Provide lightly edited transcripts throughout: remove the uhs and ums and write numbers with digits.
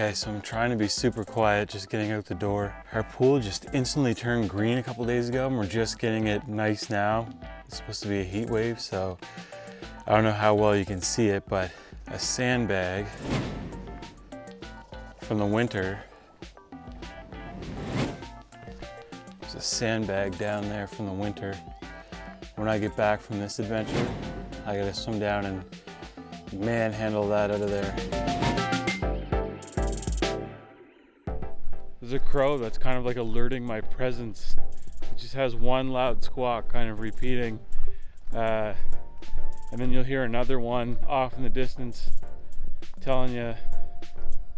Okay, so I'm trying to be super quiet, just getting out the door. Our pool just instantly turned green a couple days ago, and we're just getting it nice now. It's supposed to be a heat wave, so I don't know how well you can see it, but a sandbag from the winter. There's a sandbag down there from the winter. When I get back from this adventure, I gotta swim down and manhandle that out of there. There's a crow that's kind of like alerting my presence. It just has one loud squawk kind of repeating. And then you'll hear another one off in the distance telling you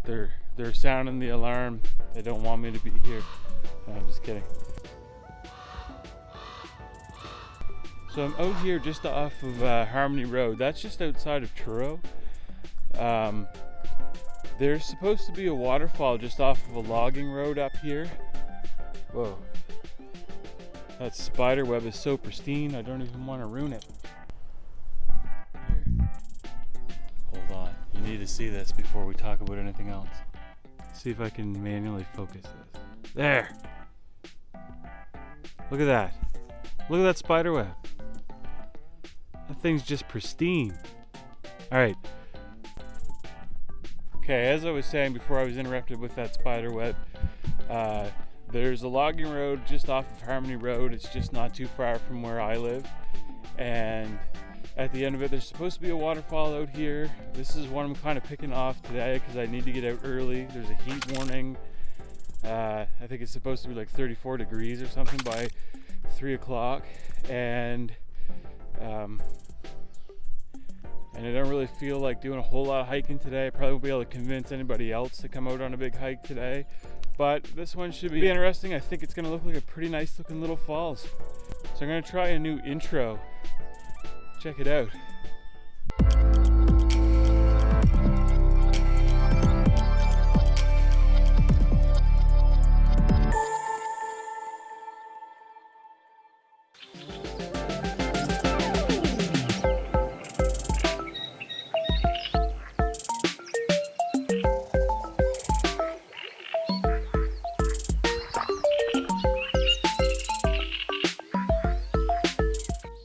they're sounding the alarm. They don't want me to be here. No, I'm just kidding. So I'm out here just off of Harmony Road. That's just outside of Truro. There's supposed to be a waterfall just off of a logging road up here. Whoa. That spider web is so pristine, I don't even want to ruin it. Here. Hold on. You need to see this before we talk about anything else. See if I can manually focus this. There! Look at that. Look at that spider web. That thing's just pristine. Alright. Okay, as I was saying before I was interrupted with that spider web, there's a logging road just off of Harmony Road. It's just not too far from where I live. And at the end of it, there's supposed to be a waterfall out here. This is one I'm kind of picking off today because I need to get out early. There's a heat warning. I think it's supposed to be like 34 degrees or something by 3 o'clock. And I don't really feel like doing a whole lot of hiking today. I probably won't be able to convince anybody else to come out on a big hike today. But this one should be interesting. I think it's gonna look like a pretty nice looking little falls. So I'm gonna try a new intro. Check it out.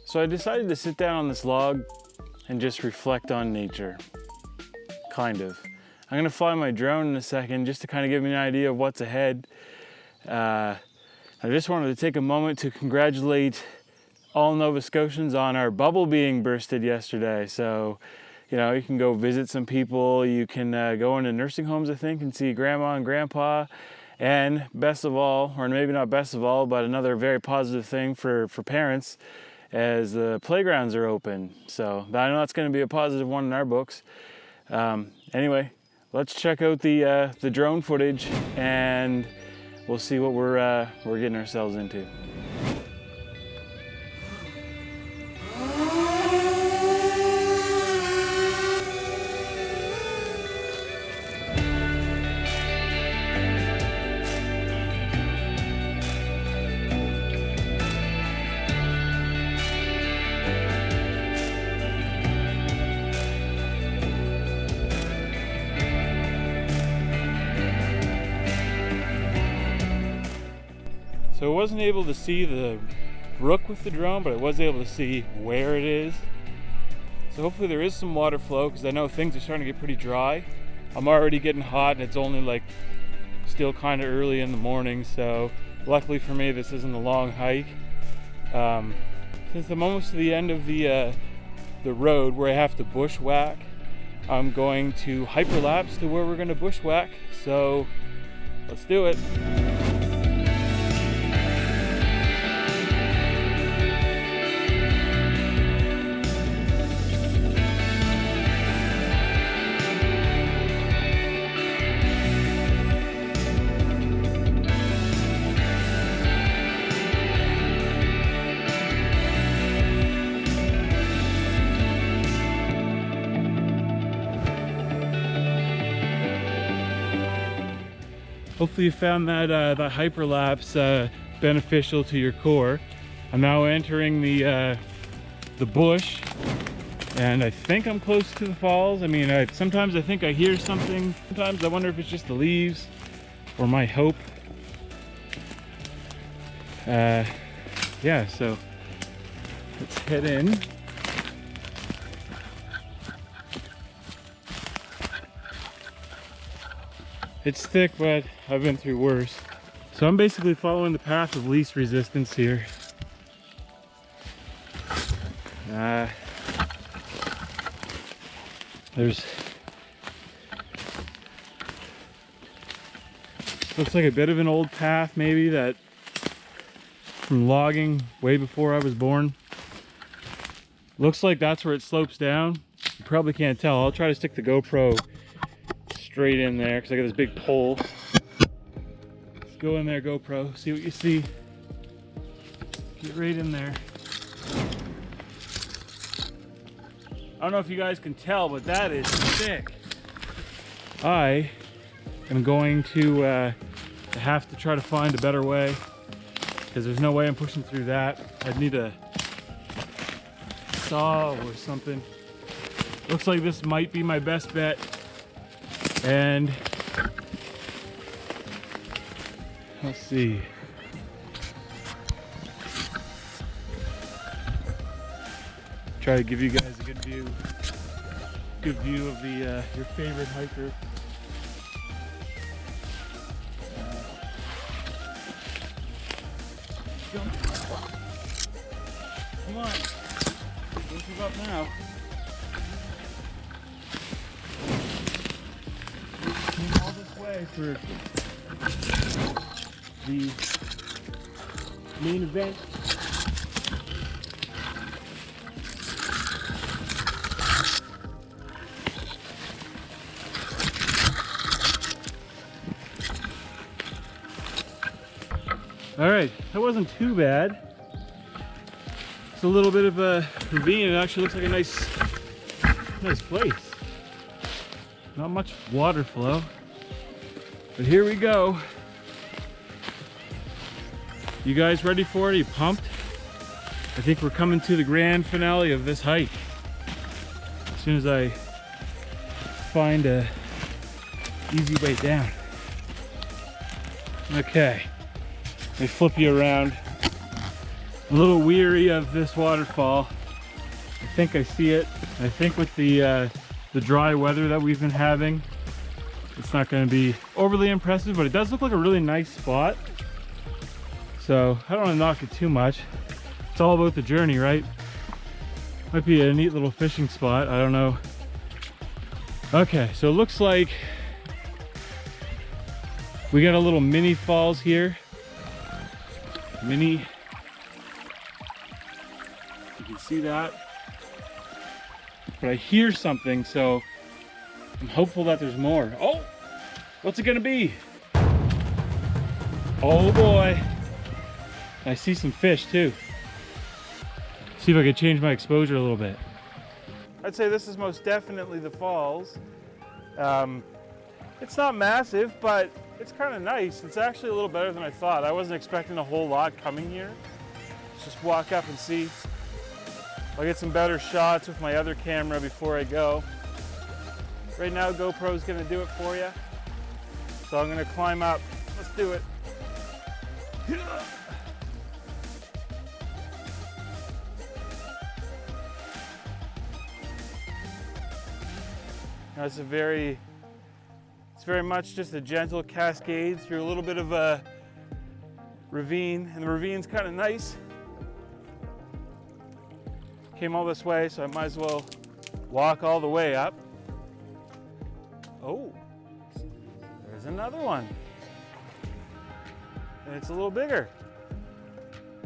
So I decided to sit down on this log and just reflect on nature, kind of. I'm gonna fly my drone in a second just to kind of give me an idea of what's ahead. I just wanted to take a moment to congratulate all Nova Scotians on our bubble being bursted yesterday. So, you know, you can go visit some people, you can go into nursing homes, I think, and see grandma and grandpa. And best of all, or maybe not best of all, but another very positive thing for parents, as the playgrounds are open. So I know that's going to be a positive one in our books. Anyway, let's check out the drone footage and we'll see what we're getting ourselves into. So I wasn't able to see the brook with the drone, but I was able to see where it is. So hopefully there is some water flow, because I know things are starting to get pretty dry. I'm already getting hot and it's only like still kind of early in the morning, so luckily for me this isn't a long hike. Since I'm almost to the end of the road where I have to bushwhack, I'm going to hyperlapse to where we're going to bushwhack, so let's do it. Hopefully you found that hyperlapse beneficial to your core. I'm now entering the bush, And I think I'm close to the falls. I mean, sometimes I think I hear something. Sometimes I wonder if it's just the leaves or my hope. Yeah, so let's head in. It's thick, but I've been through worse. So I'm basically following the path of least resistance here. There's looks like a bit of an old path, maybe, that from logging way before I was born. Looks like that's where it slopes down. You probably can't tell. I'll try to stick the GoPro straight in there because I got this big pole. Let's go in there, GoPro, see what you see. Get right in there. I don't know if you guys can tell, but that is thick. I am going to have to try to find a better way, because there's no way I'm pushing through that. I'd need a saw or something. Looks like this might be my best bet. And let's see. Try to give you guys a good view of the your favorite hiker. Come on, don't give up now. Came all this way for the main event. All right, that wasn't too bad. It's a little bit of a ravine. It actually looks like a nice place. Not much water flow, but here we go. You guys ready for it? Are you pumped? I think we're coming to the grand finale of this hike. As soon as I find a easy way down. Okay. Let me flip you around. I'm a little weary of this waterfall. I think I see it. I think with the dry weather that we've been having, it's not going to be overly impressive, but it does look like a really nice spot. So I don't want to knock it too much. It's all about the journey, right? Might be a neat little fishing spot. I don't know. Okay, so it looks like we got a little mini falls here. Mini, you can see that, but I hear something, so I'm hopeful that there's more. Oh, what's it gonna be? Oh boy, I see some fish too. See if I can change my exposure a little bit. I'd say this is most definitely the falls. It's not massive, but it's kind of nice. It's actually a little better than I thought. I wasn't expecting a whole lot coming here. Let's just walk up and see. I'll get some better shots with my other camera before I go. Right now, GoPro's gonna do it for you. So I'm gonna climb up. Let's do it. Now it's very much just a gentle cascade through a little bit of a ravine, and the ravine's kind of nice. Came all this way, so I might as well walk all the way up. Oh, there's another one. And it's a little bigger.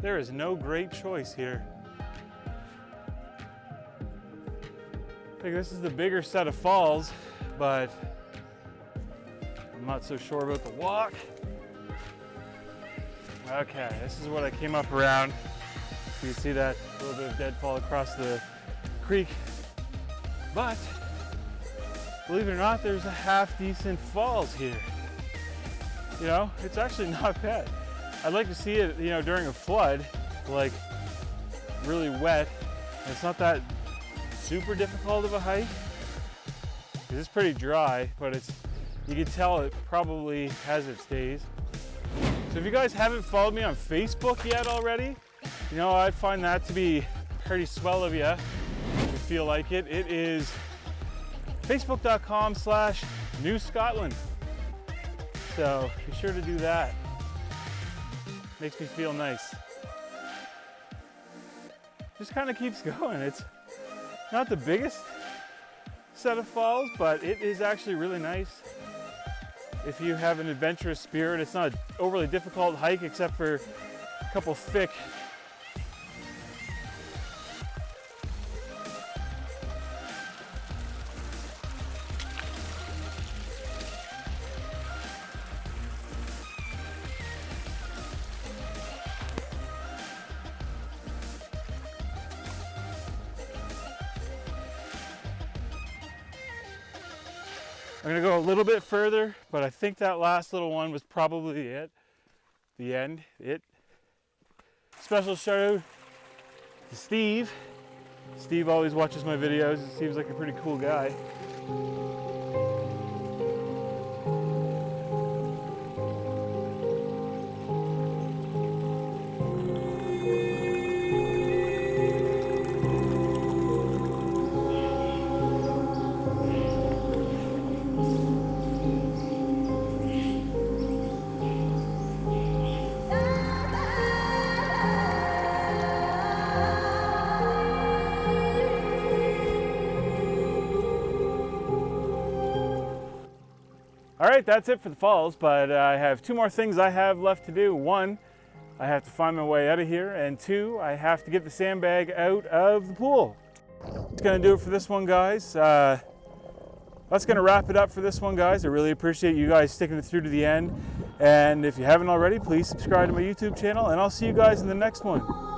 There is no great choice here. I think this is the bigger set of falls, but I'm not so sure about the walk. Okay, this is what I came up around. You can see that little bit of deadfall across the creek. But believe it or not, there's a half decent falls here. You know, it's actually not bad. I'd like to see it, you know, during a flood, like really wet. And it's not that super difficult of a hike. It's pretty dry, but you can tell it probably has its days. So if you guys haven't followed me on Facebook yet already, you know, I'd find that to be pretty swell of you if you feel like it. It is facebook.com/New Scotland. So be sure to do that. Makes me feel nice. Just kind of keeps going. It's not the biggest set of falls, but it is actually really nice. If you have an adventurous spirit, it's not an overly difficult hike except for a couple thick I'm gonna go a little bit further, but I think that last little one was probably it. The end, it. Special shout out to Steve. Steve always watches my videos. He seems like a pretty cool guy. All right, that's it for the falls, but I have two more things I have left to do. One, I have to find my way out of here, and two, I have to get the sandbag out of the pool. That's gonna do it for this one, guys. That's gonna wrap it up for this one, guys. I really appreciate you guys sticking it through to the end. And if you haven't already, please subscribe to my YouTube channel, and I'll see you guys in the next one.